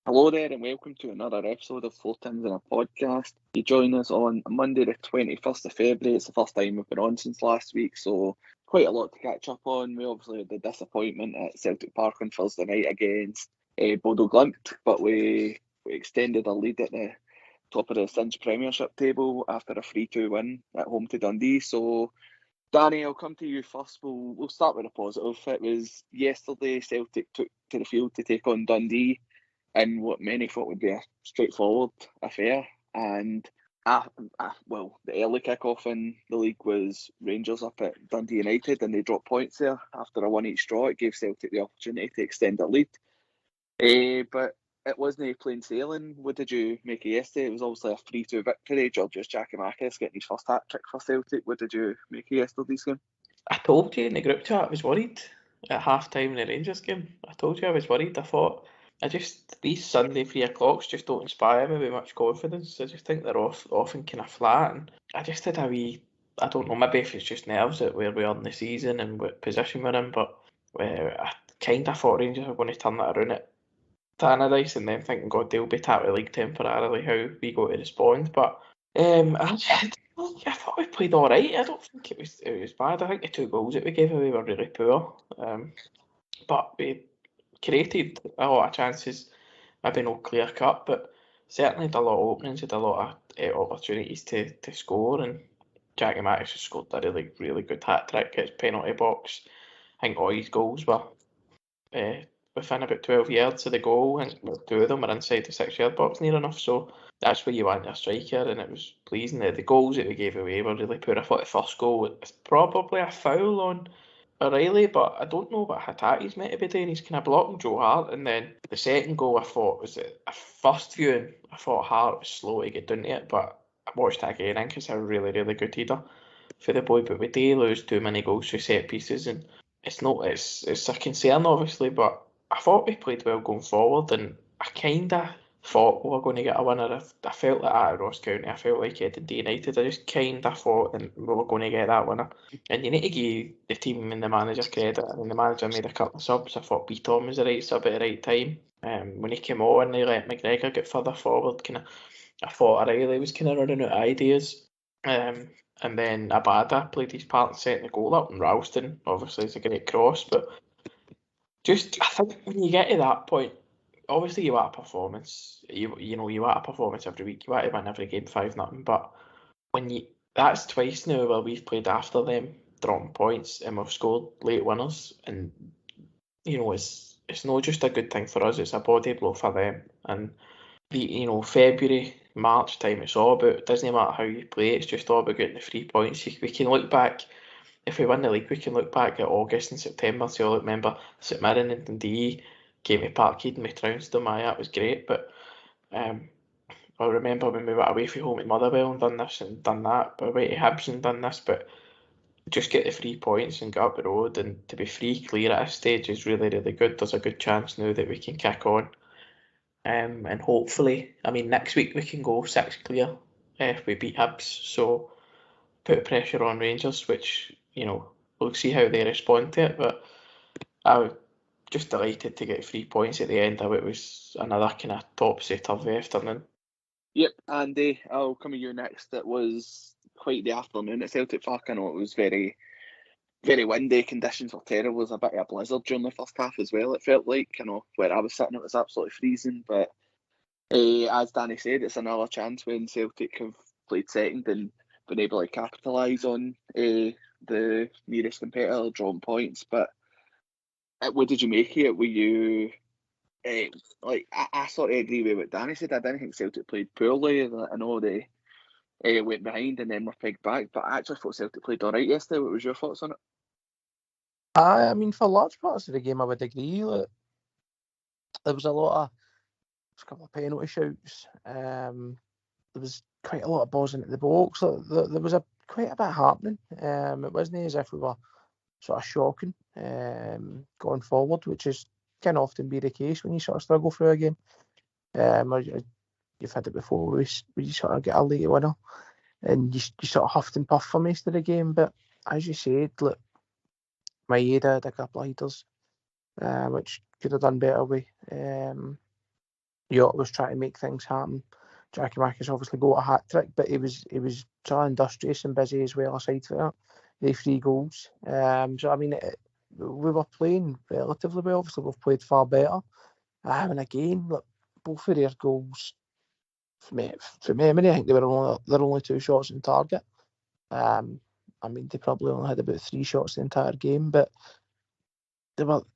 Hello there and welcome to another episode of 4Tims and a podcast. You join us on Monday the 21st of February. It's the first time we've been on since last week, so quite a lot to catch up on. We obviously had the disappointment at Celtic Park on Thursday night against Bodo Glimt, but we extended a lead at the top of the Cinch Premiership table after a 3-2 win at home to Dundee. So Danny, I'll come to you first. We'll start with a positive. It was yesterday Celtic took to the field to take on Dundee in what many thought would be a straightforward affair. And well, the early kick-off in the league was Rangers up at Dundee United, and they dropped points there after a 1-each draw. It gave Celtic the opportunity to extend their lead. But it wasn't plain sailing. What did you make of yesterday? It was obviously a 3-2 victory. Giak Attack getting his first hat-trick for Celtic. What did you make of yesterday's game? I told you in the group chat I was worried at half-time in the Rangers game. I told you I was worried. I thought, these Sunday 3 o'clocks just don't inspire me with much confidence. I just think they're often kind of flat. And I just had I don't know, maybe if it's just nerves at where we are in the season and what position we're in, but I kind of thought Rangers were going to turn that around at Tannadice, and then thinking, God, they'll be out of the league temporarily, how we go to respond. But I thought we played all right. I don't think it was bad. I think the 2 goals that we gave away were really poor. But we created a lot of chances, maybe not clear cut, but certainly had a lot of openings, had a lot of opportunities to score, and Giak Attack has scored a really, really good hat-trick at his penalty box. I think all his goals were within about 12 yards of the goal, and 2 of them were inside the 6-yard box near enough, so that's where you want a striker, and it was pleasing. The goals that we gave away were really poor. I thought the first goal was probably a foul on O'Reilly, but I don't know what Attack he's meant to be doing. He's kind of blocking Joe Hart, and then the second goal I thought was a first viewing. I thought Hart was slow to get down to it, but I watched that again. I think it's a really, really good header for the boy, but we do lose too many goals through set pieces, and it's a concern obviously, but I thought we played well going forward, and I kind of thought we were going to get a winner. I felt like at Ross County, I felt like Dundee United. I just kind of thought and we were going to get that winner. And you need to give the team and the manager credit. I mean, the manager made a couple of subs. I thought B. Tom was the right sub at the right time. When he came on, they let McGregor get further forward. I thought O'Reilly was kind of running out of ideas. And then Abada played his part in setting the goal up, and Ralston obviously is a great cross. But I think when you get to that point, obviously you want a performance. You want a performance every week. You want to win every game 5-0. But that's twice now where we've played after them, dropping points, and we've scored late winners. And it's not just a good thing for us; it's a body blow for them. And February, March time, it's all about. It doesn't matter how you play; it's just all about getting the 3 points. We can look back. If we win the league, we can look back at August and September. So I'll remember St Mirren and Dundee came to Parkhead and we trounced them. That was great. But I remember when we went away from home at Motherwell and done this and done that. But away to Hibs and done this. But just get the 3 points and get up the road, and to be free clear at this stage is really, really good. There's a good chance now that we can kick on. And hopefully, next week we can go 6 clear if we beat Hibs. So put pressure on Rangers, which, we'll see how they respond to it. But I was just delighted to get 3 points at the end of it. Was another kind of topsy-turvy afternoon. Yep, Andy, I'll come to you next. It was quite the afternoon at Celtic Park. I know it was very, very windy. Conditions were terrible. There was a bit of a blizzard during the first half as well, it felt like. Where I was sitting, it was absolutely freezing. But as Danny said, it's another chance when Celtic have played second and been able to capitalise on the nearest competitor drawing points. But what did you make of it? Were you I sort of agree with what Danny said. I didn't think Celtic played poorly. I know they went behind and then were pegged back, but I actually thought Celtic played all right yesterday. What was your thoughts on it? I mean, for large parts of the game, I would agree. There was a couple of penalty shouts. There was quite a lot of balls into the box. There was a quite a bit happening. It wasn't as if we were sort of shocking going forward, which is can often be the case when you sort of struggle through a game. You've had it before where you sort of get a late winner and you sort of huffed and puffed for most of the game. But as you said, look, Maeda had a couple of headers, which could have done better with. Yacht was trying to make things happen. Giak Attack obviously got a hat trick, but he was sort of industrious and busy as well aside from that. The 3 goals. So I mean, we were playing relatively well. Obviously, we've played far better. And again, look, both of their goals, from memory, I think they're only 2 shots on target. I mean, they probably only had about 3 shots the entire game, but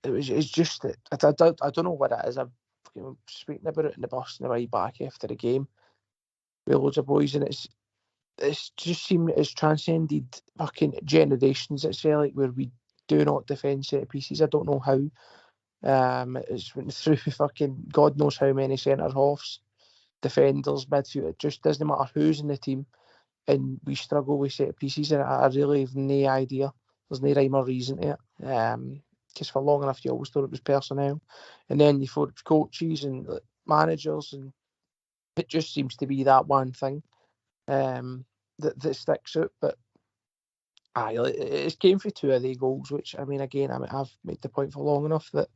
it's just that I don't know what it is. I've speaking about it in the bus on the way back after the game with loads of boys, and it's just seemed it's transcended fucking generations at Celtic where we do not defend set pieces. I don't know how. It's went through fucking God knows how many centre halves, defenders, midfield. It just doesn't matter who's in the team, and we struggle with set pieces. And I really have no idea. There's no rhyme or reason to it. Because for long enough you always thought it was personnel, and then you thought it was coaches and managers, and it just seems to be that one thing that sticks out. But it's came for 2 of the goals, which I mean, again, I've made the point for long enough that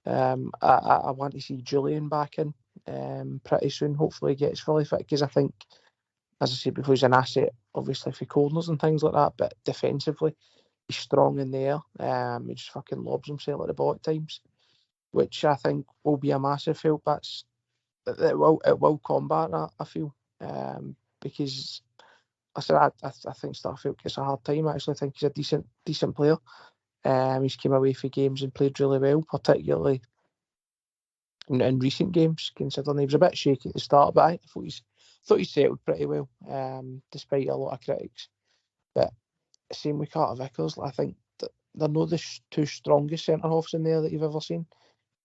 I want to see Julian back in pretty soon. Hopefully, he gets fully fit, because I think, as I said before, he's an asset, obviously for corners and things like that. But defensively, he's strong in there. He just fucking lobs himself at the ball at times, which I think will be a massive help. It will combat that, I feel, because I think Starfield gets a hard time. I actually think he's a decent player. He's came away for games and played really well, particularly in recent games, considering he was a bit shaky at the start, but I thought he settled pretty well, despite a lot of critics. But same with Carter Vickers. I think that they're not the 2 strongest centre halves in there that you've ever seen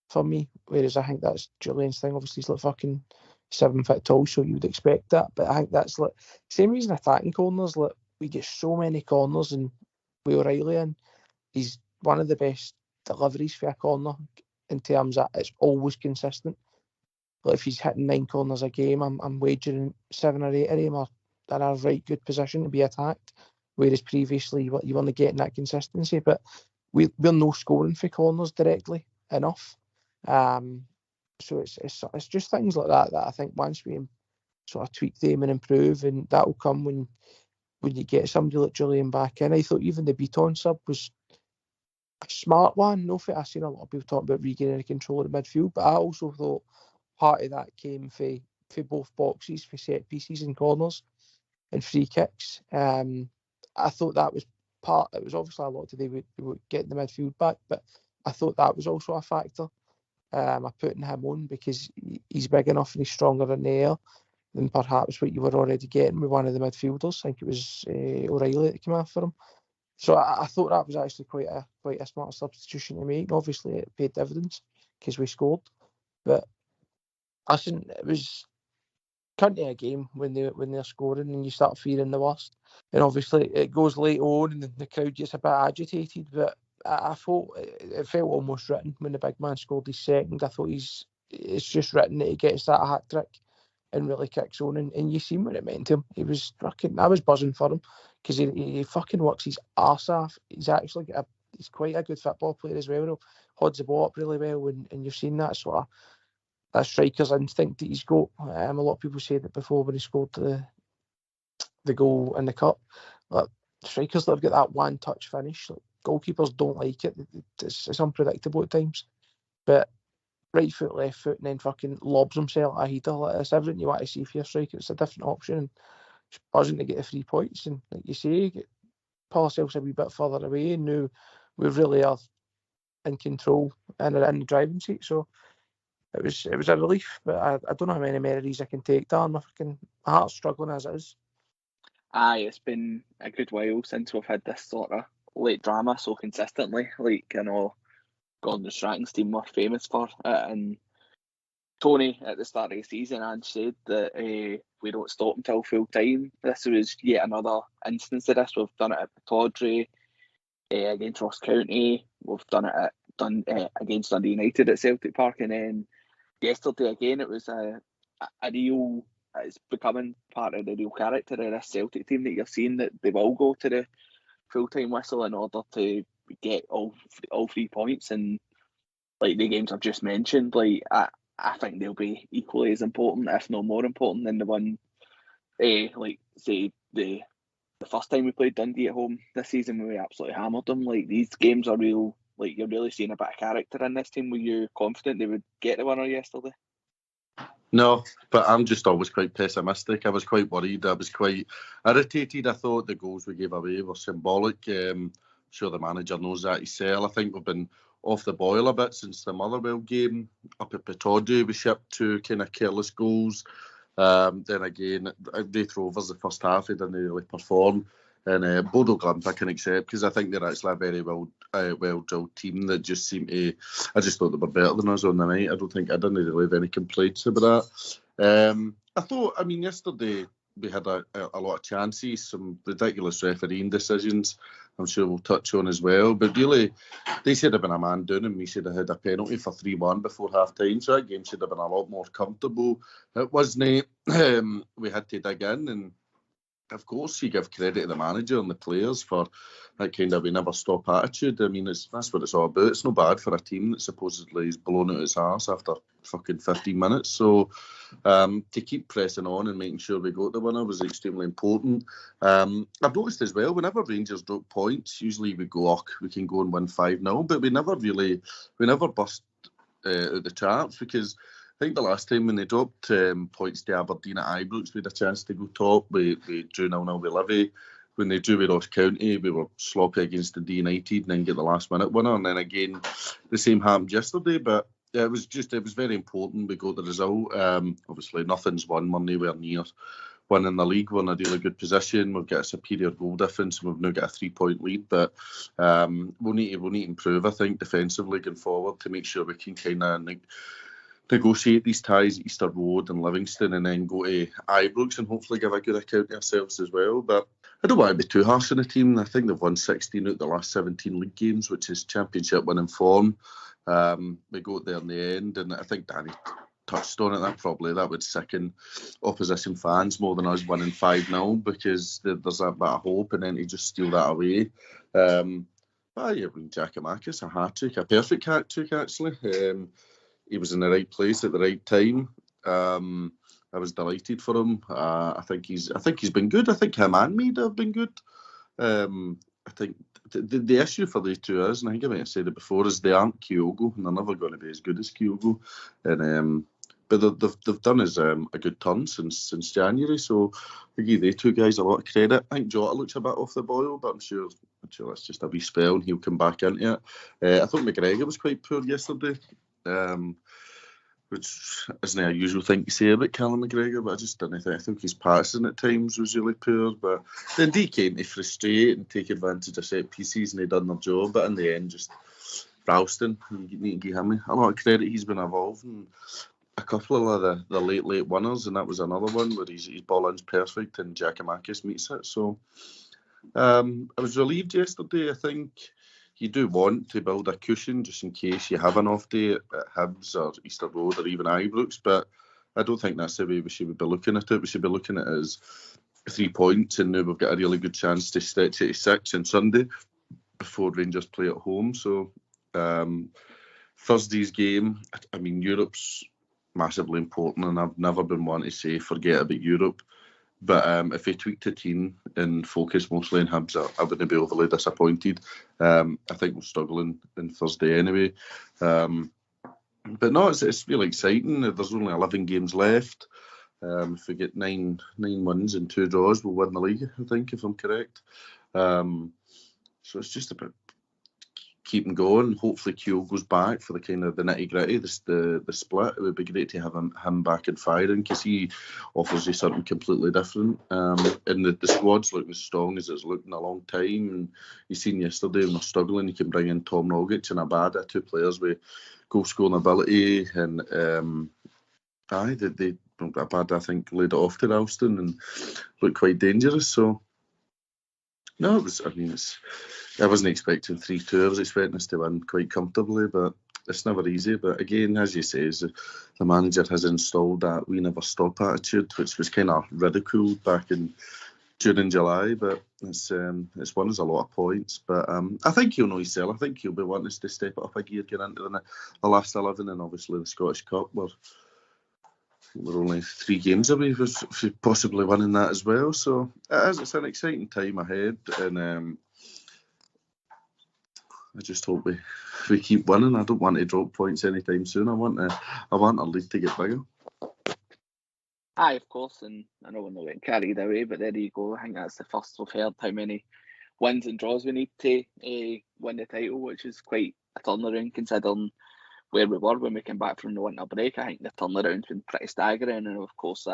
for me. Whereas I think that's Julian's thing. Obviously, he's like fucking 7 foot tall, so you would expect that. But I think that's like same reason attacking corners. Like we get so many corners, and with O'Reilly in, he's one of the best deliveries for a corner in terms of it's always consistent. Like if he's hitting 9 corners a game, I'm wagering 7 or 8 of them are in a right good position to be attacked. Whereas previously you weren't getting that consistency. But we're no scoring for corners directly enough. So it's just things like that I think once we sort of tweak them and improve, and that will come when you get somebody like Julian back in. I thought even the Beaton sub was a smart one. No, I've seen a lot of people talking about regaining control of the midfield, but I also thought part of that came for both boxes, for set pieces and corners and free kicks. I thought that was part. It was obviously a lot to do with getting the midfield back, but I thought that was also a factor. I putting him on because he's big enough and he's stronger in the air than perhaps what you were already getting with one of the midfielders. I think it was O'Reilly that came after him. So I thought that was actually quite a smart substitution to make. Obviously, it paid dividends because we scored. But listen, it was come to a game when they're scoring and you start fearing the worst. And obviously, it goes late on and the crowd gets a bit agitated. But I thought it felt almost written when the big man scored his second. I thought it's just written that he gets that hat trick and really kicks on, and you seen what it meant to him. He was fucking. I was buzzing for him because he fucking works his arse off. He's actually he's quite a good football player as well. He holds the ball up really well, and you've seen that sort of that striker's instinct that he's got. A lot of people said that before when he scored the goal in the cup. Like, strikers that have got that one touch finish, like, goalkeepers don't like it. It's unpredictable at times, but right foot, left foot, and then fucking lobs himself a header. Like, it's everything you want to see for your striker. It's a different option, and it's buzzing to get the 3 points. And like you say, pull ourselves a wee bit further away, and now we really are in control and are in the driving seat. So it was a relief, but I don't know how many memories I can take down. My heart's struggling as it is. Aye, it's been a good while since we've had this sort of late drama so consistently. Like, I know Gordon Strachan's team were famous for it, and Tony at the start of the season and said that we don't stop until full time. This was yet another instance of this. We've done it at Pittodrie against Ross County. We've done it against Dundee United at Celtic Park, and then yesterday again it was a real. It's becoming part of the real character of this Celtic team that you're seeing, that they will go to the full time whistle in order to get all 3 points. And like the games I've just mentioned, like I think they'll be equally as important, if not more important, than the one, like say the first time we played Dundee at home this season when we absolutely hammered them. Like these games are real. Like you're really seeing a bit of character in this team. Were you confident they would get the winner yesterday? No, but I'm just always quite pessimistic. I was quite worried. I was quite irritated. I thought the goals we gave away were symbolic. I'm sure the manager knows that himself. I think we've been off the boil a bit since the Motherwell game up at Pittodrie. We shipped 2 kind of careless goals. Then again, they drove us the first half. They didn't really perform. And Bodo Glimt I can accept, because I think they're actually a very well-drilled team that just seem to... I just thought they were better than us on the night. I didn't really have any complaints about that. I thought, yesterday we had a lot of chances, some ridiculous refereeing decisions I'm sure we'll touch on as well. But really, they should have been a man down and we should have had a penalty for 3-1 before half-time. So that game should have been a lot more comfortable. It wasn't. We had to dig in, and of course, you give credit to the manager and the players for that kind of we never stop attitude. That's what it's all about. It's no bad for a team that supposedly is blown out its arse after fucking 15 minutes. So to keep pressing on and making sure we got the winner was extremely important. I've noticed as well, whenever Rangers drop points, usually we go, we can go and win 5-0, but we never bust out the charts, because I think the last time when they dropped points to Aberdeen at Ibrox, we had a chance to go top. We drew 0-0 with Livy. When they drew with Ross County, we were sloppy against Dundee United and then get the last minute winner. And then again, the same happened yesterday. But it was very important we got the result. Obviously, nothing's won. We're nowhere near winning the league. We're in a really good position. We've got a superior goal difference, and we've now got a 3-point lead. But we'll need to improve, I think, defensively going forward to make sure we can kind of negotiate these ties at Easter Road and Livingston, and then go to Ibrox and hopefully give a good account of ourselves as well. But I don't want to be too harsh on the team. I think they've won 16 out of the last 17 league games, which is championship winning form. We got there in the end, and I think Danny touched on it. That would sicken opposition fans more than us winning 5-0, because there's that bit of hope, and then to just steal that away. Giak Attack, a hat-trick, a perfect hat-trick actually. He was in the right place at the right time. I was delighted for him. I think he's been good. I think him and Mead have been good. I think the issue for the two is, and I think I might have said it before, is they aren't Kyogo, and they're never going to be as good as Kyogo. And but they've done us a good turn since January. So I give they two guys a lot of credit. I think Jota looks a bit off the boil, but I'm sure that's just a wee spell and he'll come back into it. I thought McGregor was quite poor yesterday. Which isn't a usual thing to say about Callum McGregor, but I just didn't think. I think his passing at times was really poor, but then he came to frustrate and take advantage of set pieces, and they done their job. But in the end, just Ralston, you need to give him a lot of credit. He's been involved in a couple of the late winners, and that was another one where his ball in's perfect and Giacomakis meets it. So I was relieved yesterday. I think you do want to build a cushion just in case you have an off day at Hibs or Easter Road or even Ibrox, but I don't think that's the way we should be looking at it. We should be looking at it as 3 points, and now we've got a really good chance to stretch it to 6 on Sunday before Rangers play at home. So Thursday's game, Europe's massively important, and I've never been one to say forget about Europe. But if we tweak the team and focus mostly on Hibs, I wouldn't be overly disappointed. I think we'll struggle in Thursday anyway. But no, it's really exciting. There's only 11 games left. If we get 9 wins and 2 draws, we'll win the league, I think, if I'm correct. So it's just about keeping going. Hopefully Kyo goes back for the kind of the nitty-gritty, the split. It would be great to have him back and firing, because he offers you something completely different. And the squad's looking as strong as it's looked in a long time. And you've seen yesterday when we're struggling, you can bring in Tom Rogic and Abada, 2 players with goal-scoring ability, and Aye, they bad, I think, laid it off to Ralston and looked quite dangerous. So no, it was. I mean, I wasn't expecting 3-2. I was expecting us to win quite comfortably, but it's never easy. But again, as you say, the manager has installed that we never stop attitude, which was kind of ridiculed back in June and July. But it's won us a lot of points. But I think he'll know himself. I think he'll be wanting us to step it up a gear, get into the last 11, and obviously the Scottish Cup. We're only 3 games away from possibly winning that as well. So it's an exciting time ahead, and I just hope we keep winning. I don't want to drop points anytime soon. I want our lead to get bigger. Aye, of course, and I know we're not getting carried away, but there you go. I think that's the first we've heard how many wins and draws we need to win the title, which is quite a turnaround considering where we were when we came back from the winter break. I think the turnaround's been pretty staggering, and of course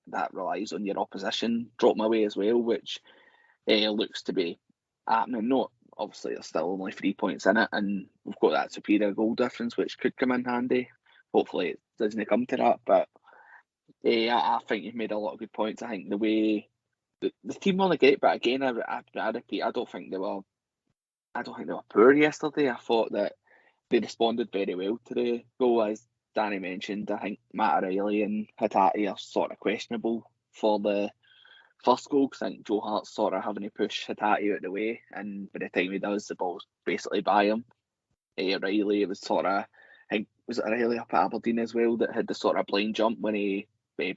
that relies on your opposition dropping away as well, which looks to be happening. Not obviously there's still only 3 points in it, and we've got that superior goal difference, which could come in handy. Hopefully it doesn't come to that, but I think you've made a lot of good points. I think the way the team weren't great, but again, I repeat, I don't think they were poor yesterday. I thought that they responded very well to the goal, as Danny mentioned. I think Matt O'Reilly and Hatate are sort of questionable for the first goal, because I think Joe Hart's sort of having to push Hatate out of the way, and by the time he does, the ball's basically by him. O'Reilly, it was sort of, I think, was it O'Reilly up at Aberdeen as well that had the sort of blind jump when he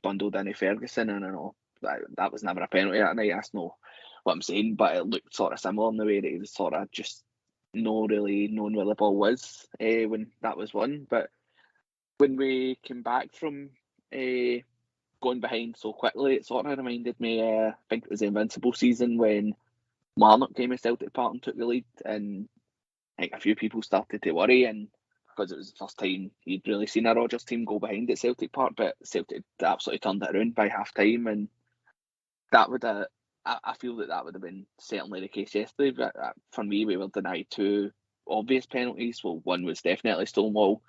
bundled into Ferguson, and I know that was never a penalty that night. That's not what I'm saying, but it looked sort of similar in the way that he was sort of just not really knowing where the ball was when that was won. But when we came back from going behind so quickly, it sort of reminded me, I think it was the Invincible season when Marnock came to Celtic Park and took the lead, and I think a few people started to worry, and because it was the first time you'd really seen a Rodgers team go behind at Celtic Park, but Celtic absolutely turned it around by half time, and that would have, I feel that would have been certainly the case yesterday. But for me, we were denied 2 obvious penalties. Well, one was definitely Stonewall.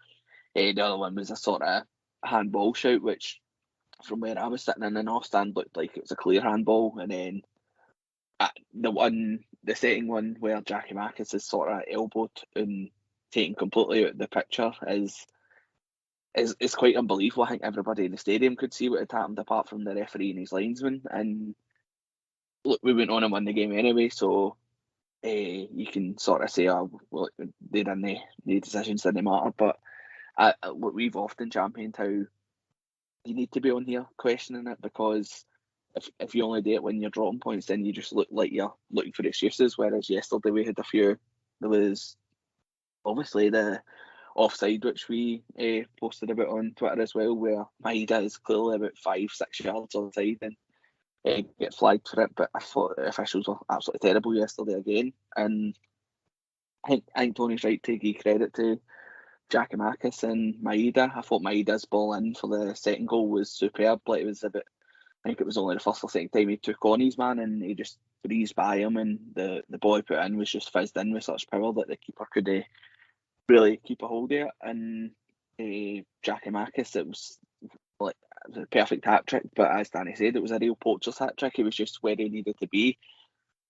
The other one was a sort of handball shout, which from where I was sitting in the north stand looked like it was a clear handball. And then the second one where Giak Attack is sort of elbowed and taken completely out of the picture is quite unbelievable. I think everybody in the stadium could see what had happened apart from the referee and his linesman. And look, we went on and won the game anyway, so you can sort of say, oh, well, the decisions didn't matter. But we've often championed how you need to be on here questioning it, because if you only do it when you're dropping points, then you just look like you're looking for excuses. Whereas yesterday we had a few. There was obviously the offside, which we posted about on Twitter as well, where Maeda is clearly about 5-6 yards offside and get flagged for it. But I thought the officials were absolutely terrible yesterday again. And I think Tony's right to give credit to Giak Attack and Maeda. I thought Maeda's ball in for the second goal was superb. Like, it was I think it was only the first or second time he took on his man, and he just breezed by him, and the ball he put in was just fizzed in with such power that the keeper could really keep a hold of it. And Giak Attack, it was like a perfect hat trick, but as Danny said, it was a real poacher's hat trick. He was just where he needed to be.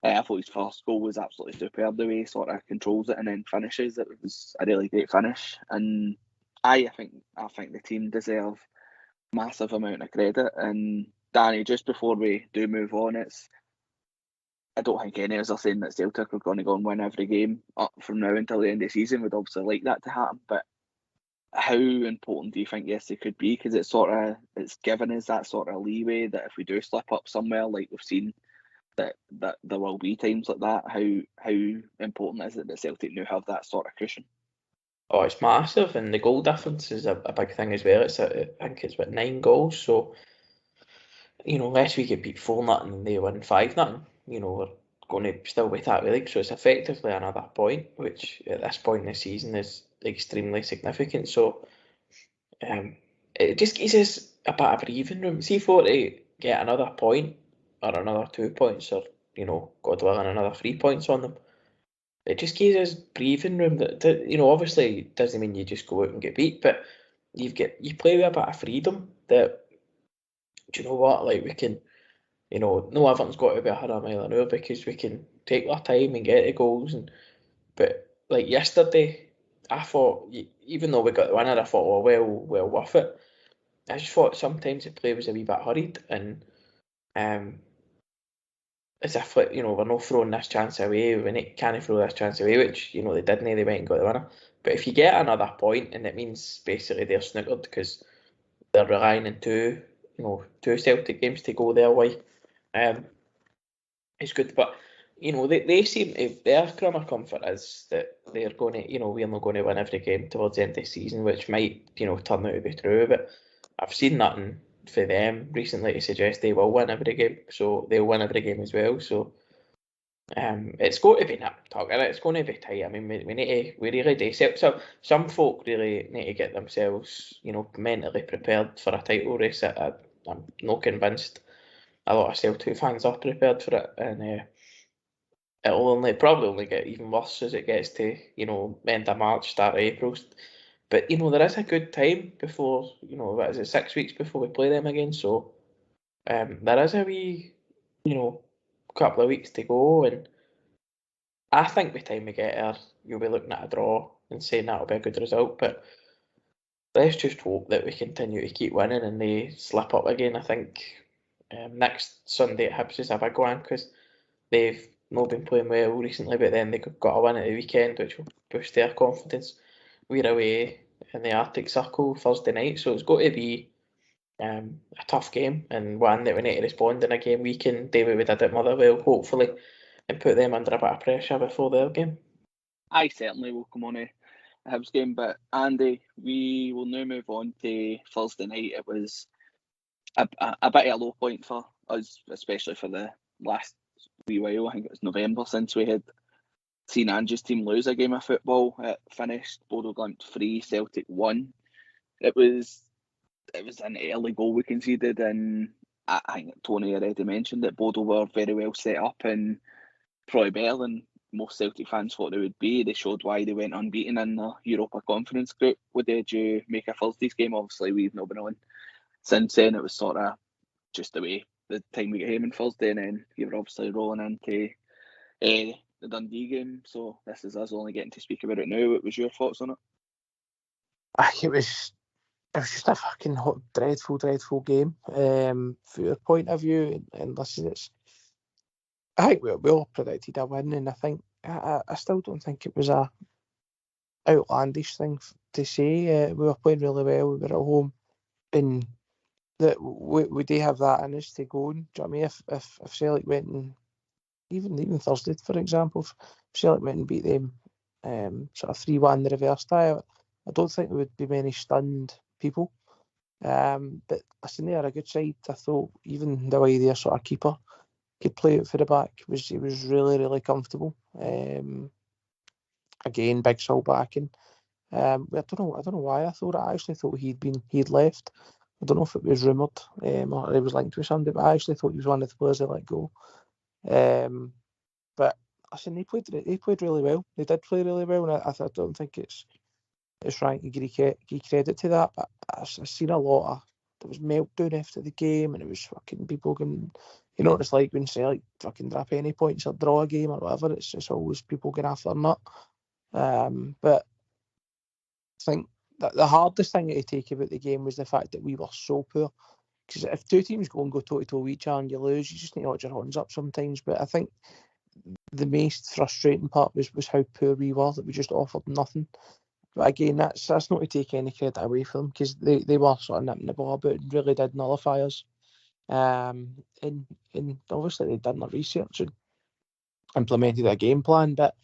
I thought his first goal was absolutely superb, the way he sort of controls it and then finishes. It was a really great finish, and I think the team deserve massive amount of credit. And Danny, just before we do move on, I don't think any of us are saying that Celtic are going to go and win every game up from now until the end of the season. We'd obviously like that to happen, but how important do you think it could be? Because it's given us that sort of leeway that if we do slip up somewhere, like we've seen that there will be times like that. How important is it that Celtic now have that sort of cushion? Oh, it's massive, and the goal difference is a big thing as well. I think it's 9 goals, so unless we get beat 4-0 and they win 5-0, we're going to still be top of the league. So it's effectively another point, which at this point in the season is extremely significant. So it just gives us a bit of breathing room. See, for to get another point or another 2 points, or God willing, another 3 points on them, it just gives us breathing room. That obviously doesn't mean you just go out and get beat, but you play with a bit of freedom that, do you know what, like we can, no everything's got to be 100 mile an hour, because we can take our time and get the goals. But like yesterday, I thought, even though we got the winner, I thought, oh, well worth it. I just thought sometimes the play was a wee bit hurried, and as if, like, we're not throwing this chance away, we can't throw this chance away, which, they didn't, they went and got the winner. But if you get another point, and it means basically they're snookered because they're relying on two Celtic games to go their way, it's good. But, they seem to, their crumb of comfort is that they're going to, we're not going to win every game towards the end of the season, which might, turn out to be true, but I've seen nothing for them recently to suggest they will win every game, so they'll win every game as well. So it's going to be nip-tuck, and it's going to be tight. I mean, we really do. So some folk really need to get themselves, mentally prepared for a title race. I'm not convinced a lot of Celtic fans are prepared for it, and it'll probably only get even worse as it gets to, end of March, start of April. But, there is a good time before, what is it, 6 weeks before we play them again. So there is a wee, couple of weeks to go. And I think by the time we get there, you'll be looking at a draw and saying that'll be a good result. But let's just hope that we continue to keep winning and they slip up again. I think next Sunday at Hibs is a big one, because they've not been playing well recently, but then they got a win at the weekend, which will boost their confidence. We're away in the Arctic Circle Thursday night, so it's got to be a tough game, and one that we need to respond in a game we can do what we did at Motherwell, hopefully, and put them under a bit of pressure before their game. I certainly will come on a Hibs game, but Andy, we will now move on to Thursday night. It was a bit of a low point for us, especially for the last wee while. I think it was November since we had seen Angie's team lose a game of football. It finished Bodo Glimt 3, Celtic 1. It was an early goal we conceded, and I think Tony already mentioned that Bodo were very well set up and probably better than most Celtic fans thought they would be. They showed why they went unbeaten in the Europa Conference group. What did you make of Thursday's game? Obviously, we've not been on since then. It was sort of just the way the time we got home on Thursday, and then you were obviously rolling into the Dundee game, so this is us only getting to speak about it now. What was your thoughts on it? It was just a fucking dreadful game. From your point of view, and listen, I think we all predicted a win, and I think I still don't think it was a outlandish thing to say. We were playing really well. We were at home, and that we do have that in us to go. Do you know what I mean? If Celtic went and even Thursday, for example, if Celtic went and beat them sort of 3-1 in the reverse style, I don't think there would be many stunned people. But listen, they are a good side. I thought even the way their sort of keeper could play it for the back was really comfortable. Again, big Sol backing. I don't know why I thought it. I actually thought he'd left. I don't know if it was rumoured or it was linked with somebody, but I actually thought he was one of the players that let go. But listen, they played really well. They did play really well, and I don't think it's right to give credit to that. But I've seen a lot of there was meltdown after the game, and it was fucking people going. You know what it's like when Celtic fucking drop any points or draw a game or whatever. It's always people going after their nut. But I think that the hardest thing to take about the game was the fact that we were so poor. Because if two teams go toe-to-toe with each other and you lose, you just need to hold your hands up sometimes. But I think the most frustrating part was how poor we were, that we just offered nothing. But again, that's not to take any credit away from them, because they were sort of nipping the ball about and really did nullify us. And obviously they'd done their research and implemented a game plan, but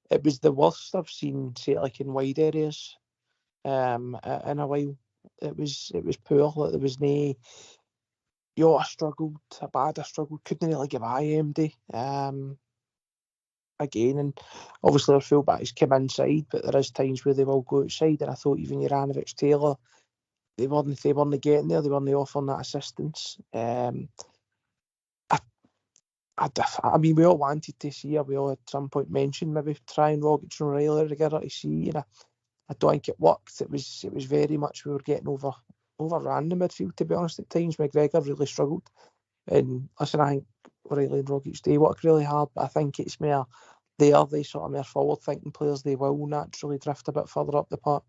it was the worst I've seen, say, like in wide areas in a while. It was poor. Like, there was no. I struggled. I struggled. Couldn't really give IMD. Again, and obviously our fullbacks came inside, but there is times where they will go outside, and I thought even Juranovic, Taylor, they weren't getting there. They weren't offering that assistance. I mean, we all wanted to see her. We all at some point mentioned maybe trying Rogic and O'Reilly to get her to see, and I don't think it worked. It was very much we were getting over overran the midfield, to be honest. At times, McGregor really struggled. And listen, I think O'Reilly and Rogic, they work really hard, but I think it's more they sort of more forward-thinking players. They will naturally drift a bit further up the park.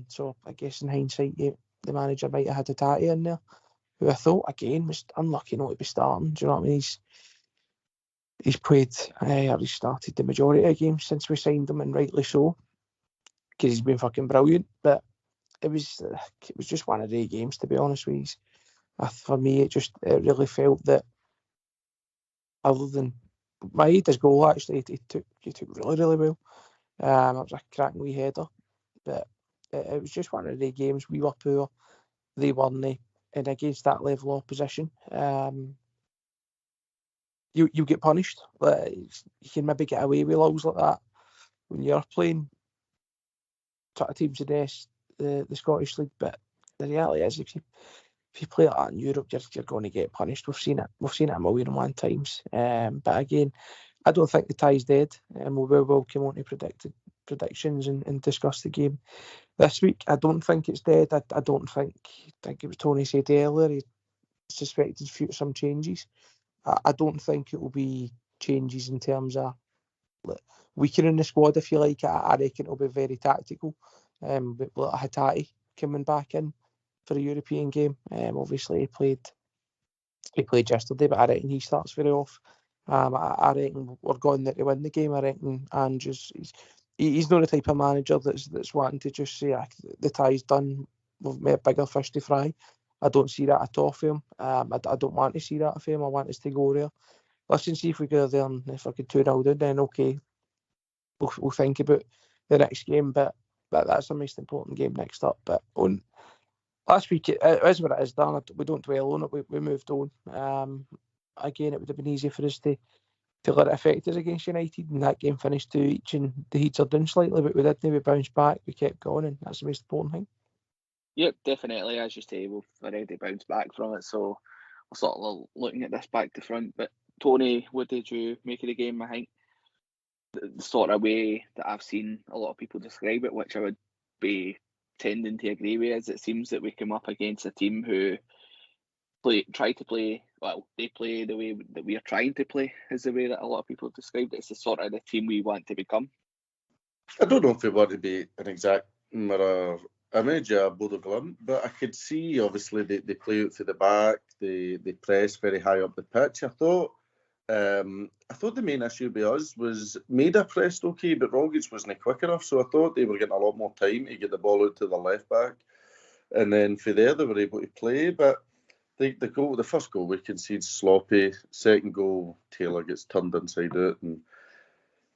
So I guess in hindsight, the manager might have had Hatate in there, who I thought again was unlucky not to be starting. Do you know what I mean? He's played, or he started the majority of games since we signed him, and rightly so, because he's been fucking brilliant. But it was just one of the games, to be honest with you. For me, it really felt that, other than Maeda's goal, actually, he took really, really well. It was a cracking wee header, but it was just one of the games. We were poor, they weren't, and against that level of opposition, you get punished. You can maybe get away with lows like that when you're playing sort of teams in the Scottish League, but the reality is, if you play like that in Europe, you're going to get punished. We've seen it a million and one times. But again, I don't think the tie's dead, and we will come on to predictions and discuss the game this week. I don't think it's dead. I don't think it was Tony said earlier, he suspected some changes. I don't think it will be changes in terms of weakening the squad, if you like. I reckon it'll be very tactical. But Hatate coming back in for a European game. Obviously he played yesterday, but I reckon he starts very off. I reckon we're going there to win the game. I reckon Andrews, he's not the type of manager that's wanting to just say the tie's done, we've made bigger fish to fry. I don't see that at all for him. I don't want to see that for him. I want us to go there. Let's see if we go there, and if I get 2-0 down, then okay, we'll think about the next game. But that's the most important game next up. But on last week, it is what it is, Dan. We don't dwell on it. We moved on. Again, it would have been easy for us to let it affect us against United, and that game finished 2 each, and the heats are down slightly, but we didn't. We bounced back. We kept going, and that's the most important thing. Yep, definitely. As you say, we've already bounced back from it, so we're sort of looking at this back to front. But Tony, what did you make of the game? I think the sort of way that I've seen a lot of people describe it, which I would be tending to agree with, is it seems that we come up against a team who try to play, well, they play the way that we are trying to play, is the way that a lot of people described it. It's the sort of the team we want to become. I don't know if we want to be an exact mirror image of Bodo Glimt, but I could see, obviously, they play out for the back, they press very high up the pitch. I thought the main issue with us was Maida pressed okay, but Rogic wasn't quick enough, so I thought they were getting a lot more time to get the ball out to the left back, and then for there they were able to play. But the first goal we conceded sloppy, second goal Taylor gets turned inside out, and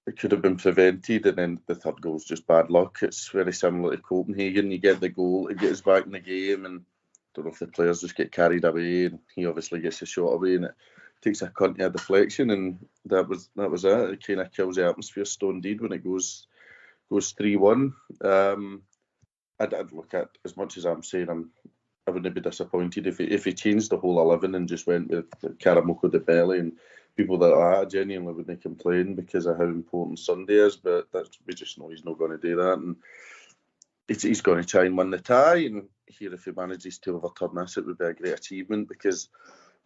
it could have been prevented, and then the third goal is just bad luck. It's very similar to Copenhagen. You get the goal, it gets back in the game, and I don't know if the players just get carried away, and he obviously gets a shot away, and it takes a cunt of deflection, and that was it. It kind of kills the atmosphere stone dead when it goes 3-1. I'd look at, as much as I'm saying I wouldn't be disappointed if he changed the whole 11 and just went with Karamoko Dembele and people that genuinely wouldn't complain because of how important Sunday is, but we just know he's not going to do that, and he's going to try and win the tie. And here, if he manages to overturn this, it would be a great achievement, because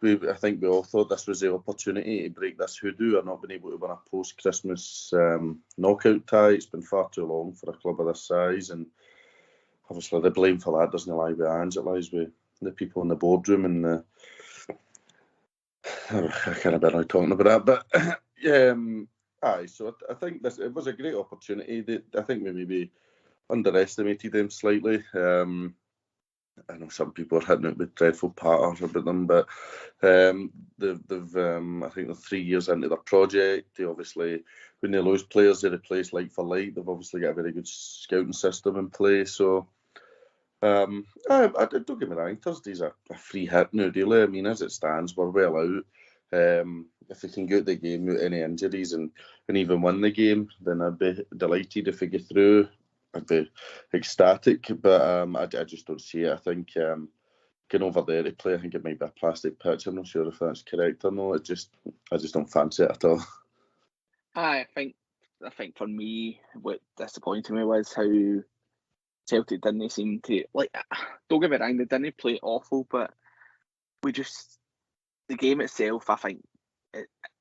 I think we all thought this was the opportunity to break this hoodoo and not been able to win a post-Christmas knockout tie. It's been far too long for a club of this size, and obviously the blame for that doesn't lie with Ange, it lies with the people in the boardroom, and I can't bear talking about that, but so I think it was a great opportunity. I think we maybe underestimated them slightly. I know some people are hitting it with dreadful patterns about them, but they've I think they're 3 years into their project. They obviously, when they lose players, they replace like for like. They've obviously got a very good scouting system in place. So I don't get me wrong, Thursday's a free hit now, really. I mean, as it stands, we're well out. If we can get the game without any injuries and even win the game, then I'd be delighted. If we get through, I'd be ecstatic, but I just don't see it. I think going over there to play, I think it might be a plastic pitch. I'm not sure if that's correct or not. I just don't fancy it at all. I think for me, what disappointed me was how Celtic didn't seem to, like, don't get me wrong, they didn't play awful, but the game itself, I think,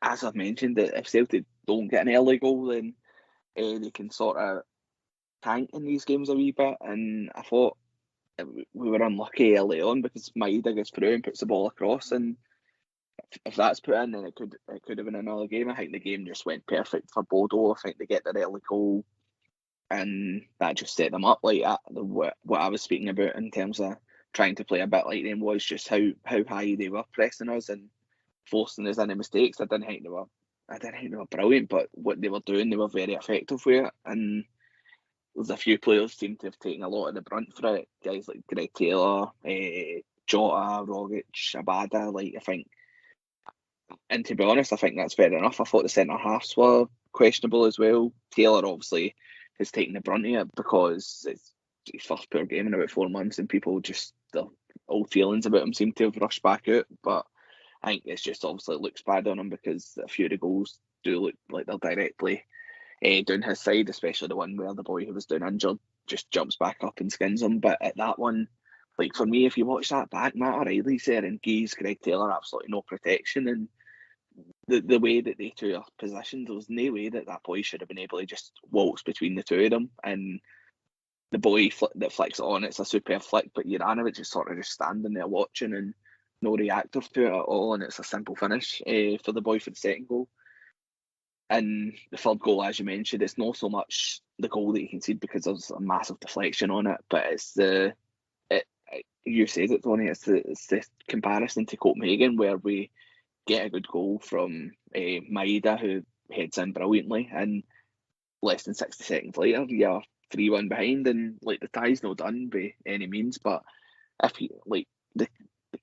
as I've mentioned, that if Celtic don't get an early goal, then they can sort of tank in these games a wee bit. And I thought we were unlucky early on because Maeda gets through and puts the ball across, and if that's put in, then it could have been another game. I think the game just went perfect for Bodo. I think they get their early goal, and that just set them up like that. What I was speaking about in terms of trying to play a bit like them was just how high they were pressing us and forcing us into mistakes. I didn't think they were brilliant, but what they were doing, they were very effective with it. And there's a few players seem to have taken a lot of the brunt for it. Guys like Greg Taylor, Jota, Rogic, Abada. Like, I think, and to be honest, I think that's fair enough. I thought the centre halves were questionable as well. Taylor obviously has taken the brunt of it because it's his first poor game in about 4 months, and people just, their old feelings about him seem to have rushed back out. But I think it's just obviously looks bad on him because a few of the goals do look like they're directly down his side, especially the one where the boy who was down injured just jumps back up and skins him. But at that one, like, for me, if you watch that back, Matt O'Reilly's there and Geese, Greg Taylor, absolutely no protection. And the way that they two are positioned, there was no way that boy should have been able to just waltz between the two of them. And the boy that flicks it on, it's a superb flick, but Juranovic is sort of just standing there watching and no reactive to it at all, and it's a simple finish for the boy for the second goal. And the third goal, as you mentioned, it's not so much the goal that you concede because there's a massive deflection on it, but it's you said it, Tony, it's the comparison to Copenhagen where we get a good goal from Maeda, who heads in brilliantly, and less than 60 seconds later you're 3-1 behind, and like the tie's not done by any means. But if you, like, the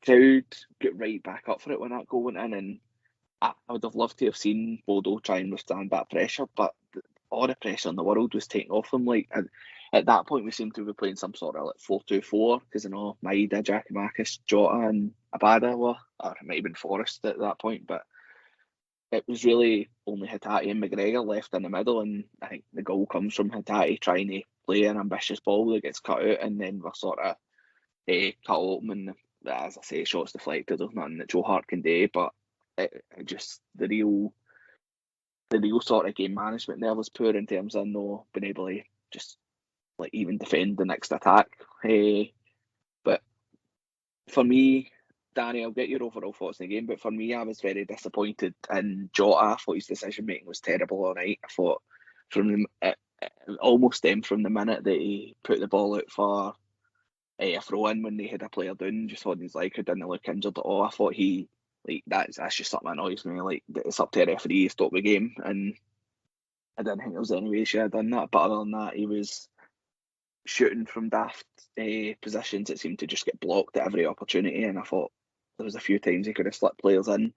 crowd get right back up for it when that goal went in, and I would have loved to have seen Bodo try and withstand that pressure, but all the pressure in the world was taken off them. Like, at that point we seemed to be playing some sort of like 4-2-4, because Maeda, Giacomakis, Jota and Abada were, or it might have been Forrest at that point, but it was really only Hatate and McGregor left in the middle, and I think the goal comes from Hatate trying to play an ambitious ball that gets cut out, and then we're sort of cut open, and as I say, shots deflected. There's nothing that Joe Hart can do, but it just the real sort of game management there was poor in terms of no being able to just like even defend the next attack. But for me, Danny, I'll get your overall thoughts in the game, but for me, I was very disappointed in Jota. I thought his decision making was terrible all night. I thought it almost stemmed from the minute that he put the ball out for a throw in when they had a player down, just on his leg, who didn't look injured at all. I thought he, like, that's just something that annoys me. Like, it's up to a referee to stop the game, and I didn't think there was any way he should have done that. But other than that, he was shooting from daft positions that seemed to just get blocked at every opportunity, and I thought there was a few times he could have slipped players in,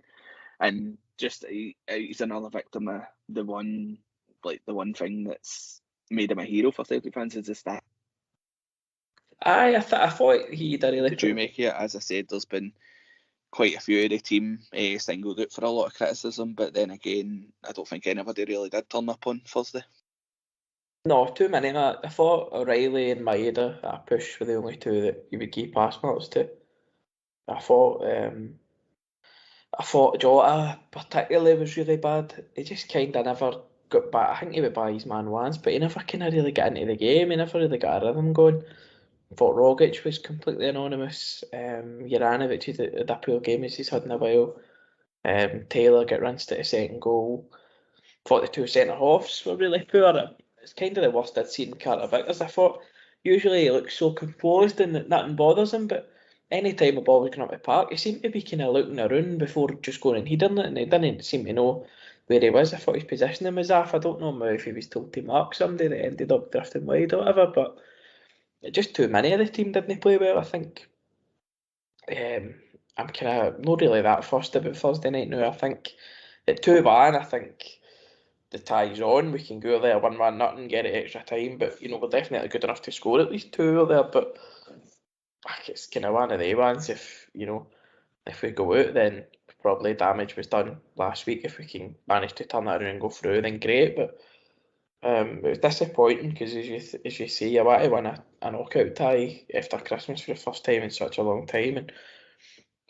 and just he's another victim of the one thing that's made him a hero for Celtic fans is the stat. I thought he did really. Did you make it? As I said, there's been quite a few of the team singled out for a lot of criticism, but then again, I don't think anybody really did turn up on Thursday. No, too many. I thought O'Reilly and Maeda at a push were the only two that you would give pass marks to. I thought Jota particularly was really bad. He just kind of never got back. I think he went by his man once, but he never kind of really got into the game. He never really got a rhythm going. I thought Rogic was completely anonymous. Juranovic had a poor game as he's had in a while. Taylor got rinsed at a second goal. Thought the two centre halves were really poor. It's kind of the worst I'd seen Carter Vickers. I thought usually he looks so composed and that nothing bothers him, but any time a ball was going up the park, he seemed to be kind of looking around before just going and heading it, and he didn't seem to know where he was. I thought his positioning was off. I don't know if he was told to mark somebody that ended up drifting wide or whatever, but just too many of the team didn't play well, I think. I'm kind of not really that fussed about Thursday night now. I think at 2-1, I think the tie's on. We can go there 1-1 nothing, get it extra time, but we're definitely good enough to score at least 2 there. But it's kind of one of the ones. If we go out, then probably damage was done last week. If we can manage to turn that around and go through, then great. But It was disappointing because, as you say, you want to win a knockout tie after Christmas for the first time in such a long time. And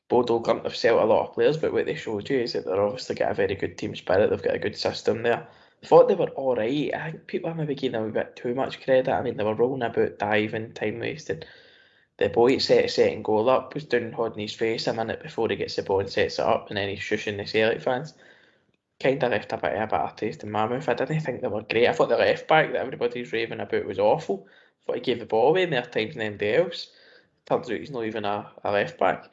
Bodo Glimt have sold a lot of players, but what they showed you is that they're obviously got a very good team spirit. They've got a good system there. I thought they were all right. I think people are maybe giving them a bit too much credit. I mean, they were rolling about, diving, time wasting. The boy set a second goal up, was down holding his face a minute before he gets the ball and sets it up, and then he's shushing the Celtic fans. Kind of left a bit of a bad taste in my mouth. I didn't think they were great. I thought the left back that everybody's raving about was awful. I thought he gave the ball away more times than anybody else. Turns out he's not even a left back.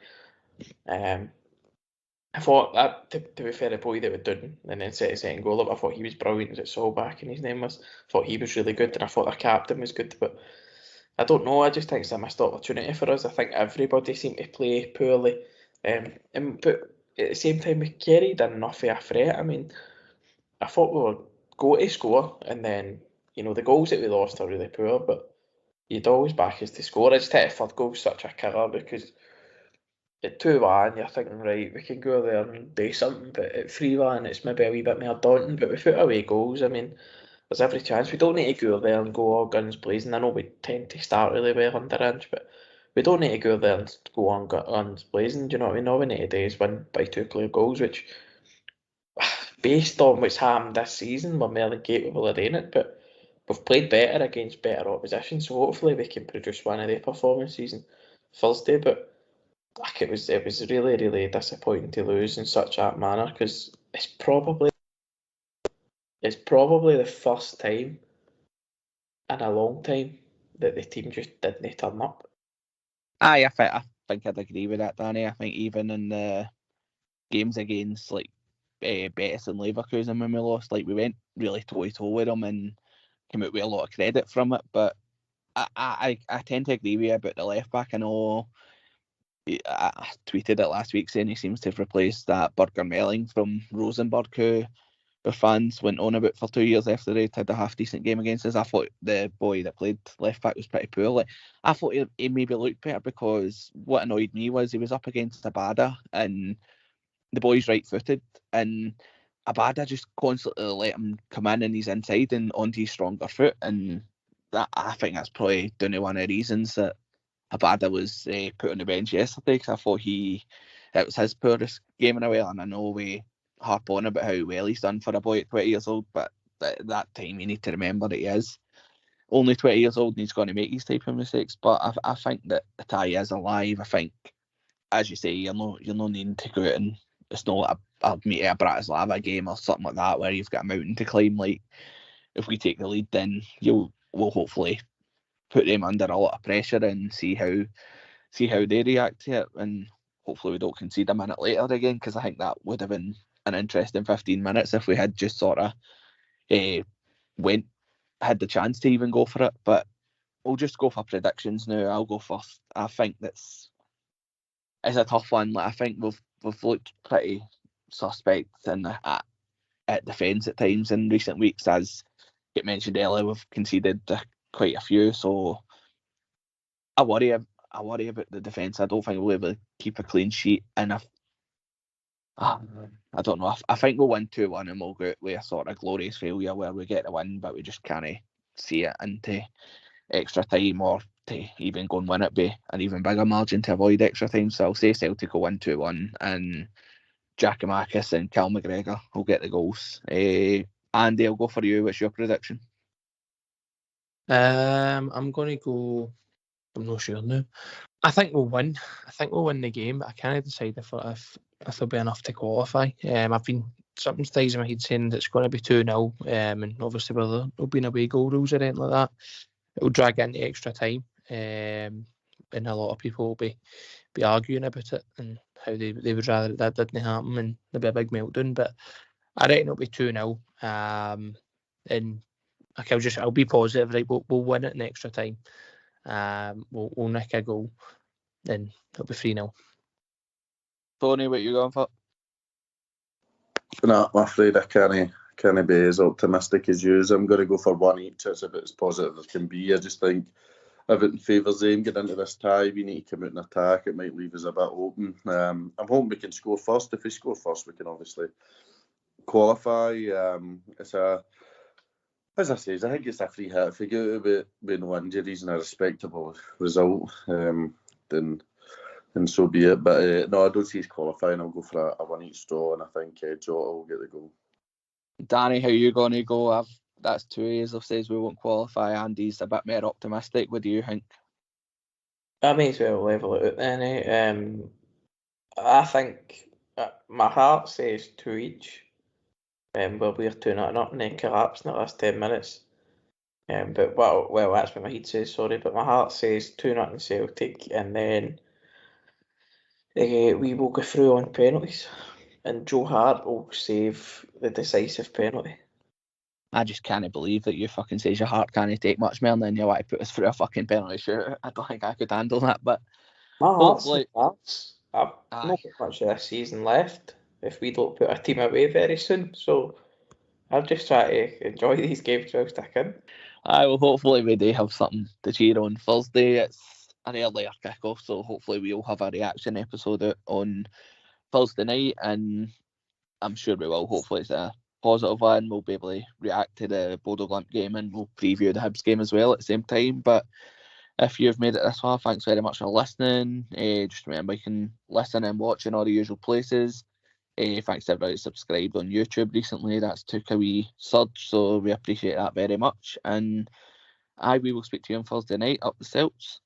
I thought that, to be fair, the boy that was doing and then set his second goal up, I thought he was brilliant. Was it Solback and his name was? I thought he was really good, and I thought their captain was good. But I don't know. I just think it's a missed opportunity for us. I think everybody seemed to play poorly. But at the same time, we carried enough of a threat. I mean, I thought we were going to score, and then the goals that we lost are really poor. But you'd always back us to score. I just think a third goal such a killer because at 2-1, you're thinking, right, we can go there and do something, but at 3-1, it's maybe a wee bit more daunting. But without away goals, I mean, there's every chance. We don't need to go there and go all guns blazing. I know we tend to start really well under Inch, but we don't need to go there and go on guns blazing. Do you know what I mean? All we need to do is win by 2 clear goals, which, based on what's happened this season, we're more than capable of doing it. But we've played better against better opposition, so hopefully we can produce one of their performances on Thursday. But it was really, really disappointing to lose in such a manner because it's probably the first time in a long time that the team just didn't turn up. I think I'd agree with that, Danny. I think even in the games against Betis and Leverkusen when we lost, we went really toe-to-toe with them and came out with a lot of credit from it. But I tend to agree with you about the left back. I know I tweeted it last week saying he seems to have replaced that Burger Melling from Rosenborg, who the fans went on about for 2 years after they had a half-decent game against us. I thought the boy that played left back was pretty poor. I thought he maybe looked better because what annoyed me was he was up against Abada and the boy's right-footed and Abada just constantly let him come in and he's inside and onto his stronger foot, and that I think that's probably down to one of the reasons that Abada was put on the bench yesterday, because I thought it was his poorest game in a while, and I know we harp on about how well he's done for a boy at 20 years old, but at that time you need to remember that he is only 20 years old and he's going to make these type of mistakes. But I think that the tie is alive. I think, as you say, you're not needing to go out and it's not like a meet a Bratislava game or something like that where you've got a mountain to climb. If we take the lead, then we'll hopefully put them under a lot of pressure and see how they react to it, and hopefully we don't concede a minute later again, because I think that would have been an interesting 15 minutes if we had just sort of had the chance to even go for it. But we'll just go for predictions now. I'll go first. I think it's a tough one. I think we've looked pretty suspect at defence at times in recent weeks. As get mentioned earlier, we've conceded quite a few, so I worry about the defence. I don't think we'll be able to keep a clean sheet, and I don't know. I think we'll win 2-1 and we'll go out with a sort of glorious failure where we get the win, but we just can't see it into extra time or to even go and win it by an even bigger margin to avoid extra time. So I'll say Celtic will win 2-1 and Giak Attack and Cal McGregor will get the goals. Andy, I'll go for you. What's your prediction? I'm going to go. I'm not sure now. I think we'll win. I think we'll win the game, but I can't decide if there'll be enough to qualify. I've been something sticks in my head saying that it's going to be 2-0, and obviously there'll be no away goal rules or anything like that. It'll drag into extra time, and a lot of people will be arguing about it and how they would rather that didn't happen and there'll be a big meltdown. But I reckon it'll be 2-0, and I'll be positive. Right, we'll win it in extra time. We'll nick a goal, then it'll be 3-0. Tony, what you going for? No, I'm afraid I can't be as optimistic as you. I'm going to go for one each. It's about as positive as can be. I just think everything favours them getting into this tie. We need to come out and attack. It might leave us a bit open. I'm hoping we can score first. If we score first, we can obviously qualify. It's a As I say, I think it's a free hit. If we go out with no injuries and a respectable result, then so be it. But no, I don't see us qualifying. I'll go for a one each straw, and I think Jota will get the goal. Danny, how you going to go? That's 2 years of says we won't qualify. Andy's a bit more optimistic. What do you think? I may as well level it out then. I think my heart says 2 each. Well, we're 2-0 up and then collapse in the last 10 minutes. But well, that's what my head says, sorry. But my heart says 2-0 Celtic, and then we will go through on penalties. And Joe Hart will save the decisive penalty. I just can't believe that you fucking says your heart can't take much more than you want to put us through a fucking penalty shootout. I don't think I could handle that, but My hopefully... heart's I've not got much of this season left if we don't put a team away very soon, so I'll just try to enjoy these games whilst I can. Hopefully we do have something to cheer on Thursday. It's an earlier kick-off, so hopefully we'll have a reaction episode out on Thursday night, and I'm sure we will. Hopefully it's a positive one. We'll be able to react to the Bodo Glimt game, and we'll preview the Hibs game as well at the same time. But if you've made it this far, thanks very much for listening. Just remember, you can listen and watch in all the usual places. Thanks to everybody who subscribed on YouTube recently. That's took a wee surge, so we appreciate that very much. And we will speak to you on Thursday night up the Celts.